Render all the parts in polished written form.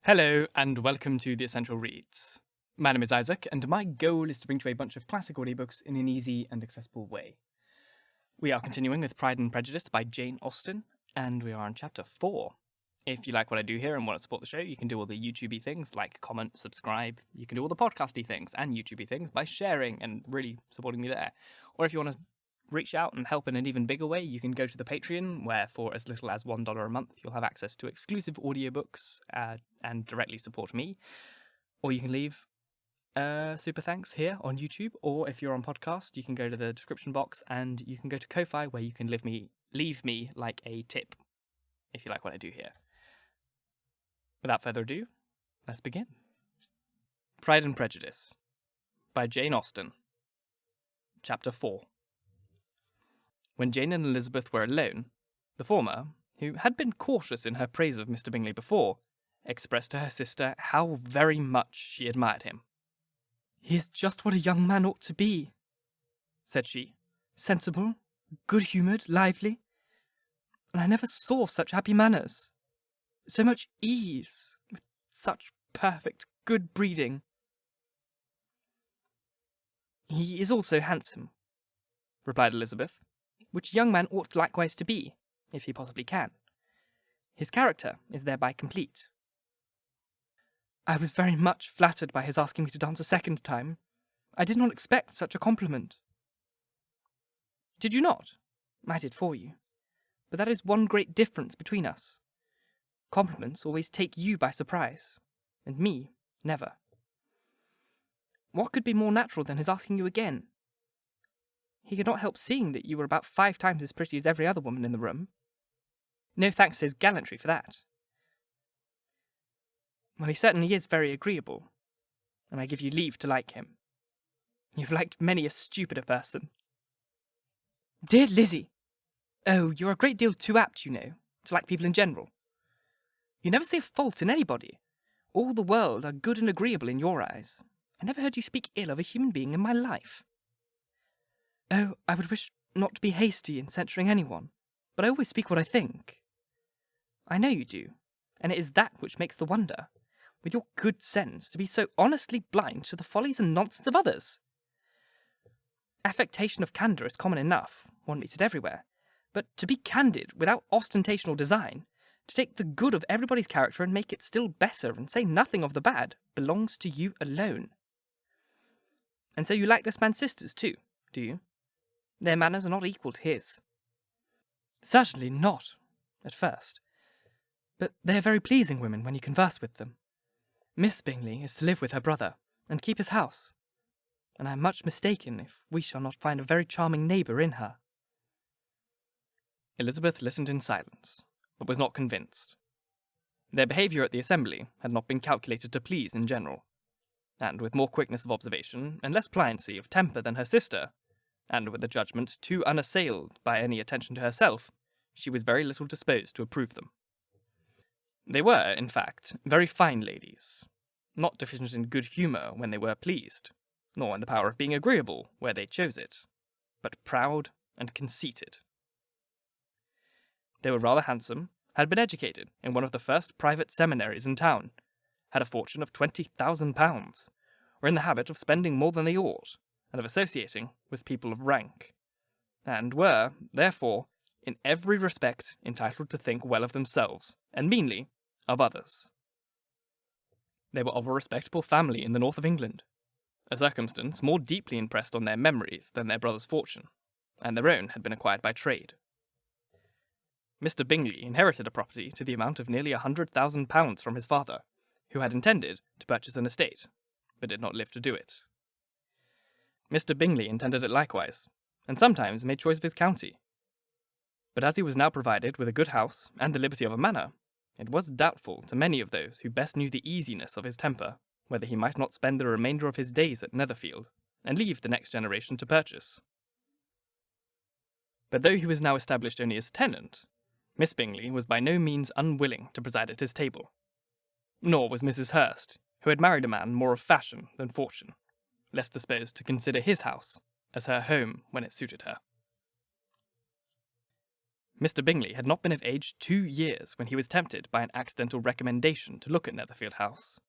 Hello, and welcome to The Essential Reads. My name is Isaac, and my goal is to bring to you a bunch of classic audiobooks in an easy and accessible way. We are continuing with Pride and Prejudice by Jane Austen, and we are on chapter 4. If you like what I do here and want to support the show, you can do all the YouTubey things like comment, subscribe. You can do all the podcasty things and YouTubey things by sharing and really supporting me there. Or if you want to reach out and help in an even bigger way, you can go to the Patreon, where for as little as $1 a month, you'll have access to exclusive audiobooks and directly support me. Or you can leave super thanks here on YouTube, or if you're on podcast, you can go to the description box and you can go to Ko-Fi, where you can leave me like a tip if you like what I do here. Without further ado, let's begin. Pride and Prejudice by Jane Austen. Chapter 4. When Jane and Elizabeth were alone, the former, who had been cautious in her praise of Mr Bingley before, expressed to her sister how very much she admired him. "He is just what a young man ought to be," said she. "Sensible, good-humoured, lively. And I never saw such happy manners. So much ease, with such perfect good breeding. He is also handsome," replied Elizabeth, "which a young man ought likewise to be, if he possibly can. His character is thereby complete. I was very much flattered by his asking me to dance a second time. I did not expect such a compliment." "Did you not? I did for you. But that is one great difference between us. Compliments always take you by surprise, and me never. What could be more natural than his asking you again? He could not help seeing that you were about 5 times as pretty as every other woman in the room. No thanks to his gallantry for that. Well, he certainly is very agreeable, and I give you leave to like him. You've liked many a stupider person." "Dear Lizzie! Oh, you're a great deal too apt, you know, to like people in general. You never see a fault in anybody. All the world are good and agreeable in your eyes. I never heard you speak ill of a human being in my life." "Oh, I would wish not to be hasty in censuring anyone, but I always speak what I think." "I know you do, and it is that which makes the wonder, with your good sense, to be so honestly blind to the follies and nonsense of others. Affectation of candour is common enough, one meets it everywhere, but to be candid without ostentation or design, to take the good of everybody's character and make it still better and say nothing of the bad, belongs to you alone. And so you like this man's sisters too, do you? Their manners are not equal to his." "Certainly not, at first. But they are very pleasing women when you converse with them. Miss Bingley is to live with her brother, and keep his house, and I am much mistaken if we shall not find a very charming neighbour in her." Elizabeth listened in silence, but was not convinced. Their behaviour at the assembly had not been calculated to please in general, and with more quickness of observation and less pliancy of temper than her sister, and with a judgment too unassailed by any attention to herself, she was very little disposed to approve them. They were, in fact, very fine ladies, not deficient in good humour when they were pleased, nor in the power of being agreeable where they chose it, but proud and conceited. They were rather handsome, had been educated in one of the first private seminaries in town, had a fortune of £20,000, were in the habit of spending more than they ought, and of associating with people of rank, and were, therefore, in every respect entitled to think well of themselves, and meanly of others. They were of a respectable family in the north of England, a circumstance more deeply impressed on their memories than their brother's fortune, and their own had been acquired by trade. Mr Bingley inherited a property to the amount of nearly £100,000 from his father, who had intended to purchase an estate, but did not live to do it. Mr Bingley intended it likewise, and sometimes made choice of his county. But as he was now provided with a good house and the liberty of a manor, it was doubtful to many of those who best knew the easiness of his temper whether he might not spend the remainder of his days at Netherfield, and leave the next generation to purchase. But though he was now established only as tenant, Miss Bingley was by no means unwilling to preside at his table. Nor was Mrs Hurst, who had married a man more of fashion than fortune, less disposed to consider his house as her home when it suited her. Mr Bingley had not been of age 2 years when he was tempted by an accidental recommendation to look at Netherfield House.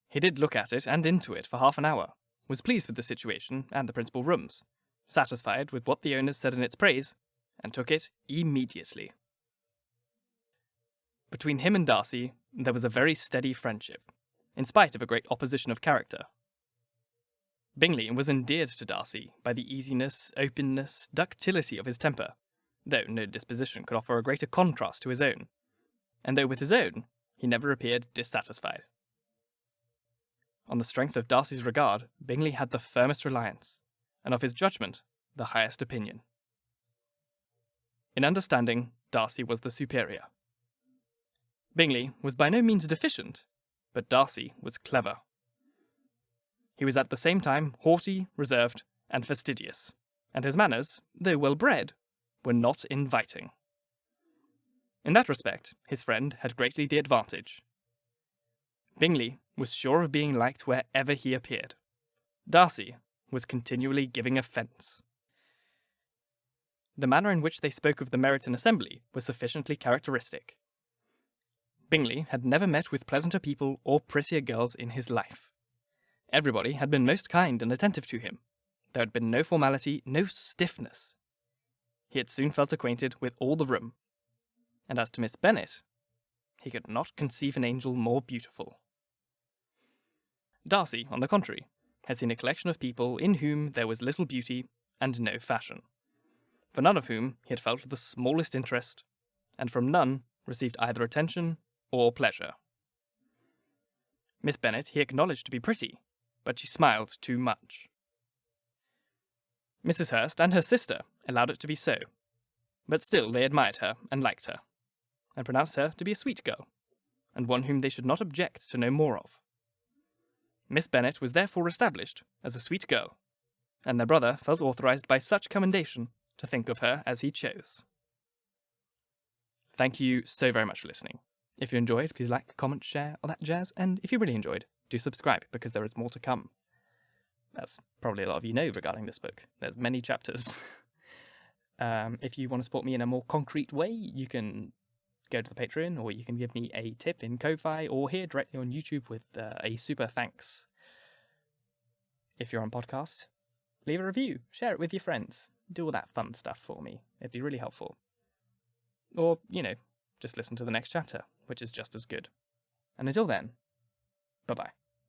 He did look at it and into it for half an hour, was pleased with the situation and the principal rooms, satisfied with what the owners said in its praise, and took it immediately. Between him and Darcy, there was a very steady friendship, in spite of a great opposition of character. Bingley was endeared to Darcy by the easiness, openness, ductility of his temper, though no disposition could offer a greater contrast to his own, and though with his own, he never appeared dissatisfied. On the strength of Darcy's regard, Bingley had the firmest reliance, and of his judgment, the highest opinion. In understanding, Darcy was the superior. Bingley was by no means deficient, but Darcy was clever. He was at the same time haughty, reserved, and fastidious, and his manners, though well-bred, were not inviting. In that respect, his friend had greatly the advantage. Bingley was sure of being liked wherever he appeared. Darcy was continually giving offence. The manner in which they spoke of the Meryton assembly was sufficiently characteristic. Bingley had never met with pleasanter people or prettier girls in his life. Everybody had been most kind and attentive to him. There had been no formality, no stiffness. He had soon felt acquainted with all the room. And as to Miss Bennet, he could not conceive an angel more beautiful. Darcy, on the contrary, had seen a collection of people in whom there was little beauty and no fashion, for none of whom he had felt the smallest interest, and from none received either attention or pleasure. Miss Bennet he acknowledged to be pretty, but she smiled too much. Mrs. Hurst and her sister allowed it to be so, but still they admired her and liked her, and pronounced her to be a sweet girl, and one whom they should not object to know more of. Miss Bennet was therefore established as a sweet girl, and their brother felt authorized by such commendation to think of her as he chose. Thank you so very much for listening. If you enjoyed, please like, comment, share, all that jazz, and if you really enjoyed, do subscribe, because there is more to come. As probably a lot of you know regarding this book. There's many chapters. If you want to support me in a more concrete way, you can go to the Patreon, or you can give me a tip in Ko-Fi, or here directly on YouTube with a super thanks. If you're on podcast, leave a review, share it with your friends, do all that fun stuff for me. It'd be really helpful. Or, just listen to the next chapter, which is just as good. And until then, bye-bye.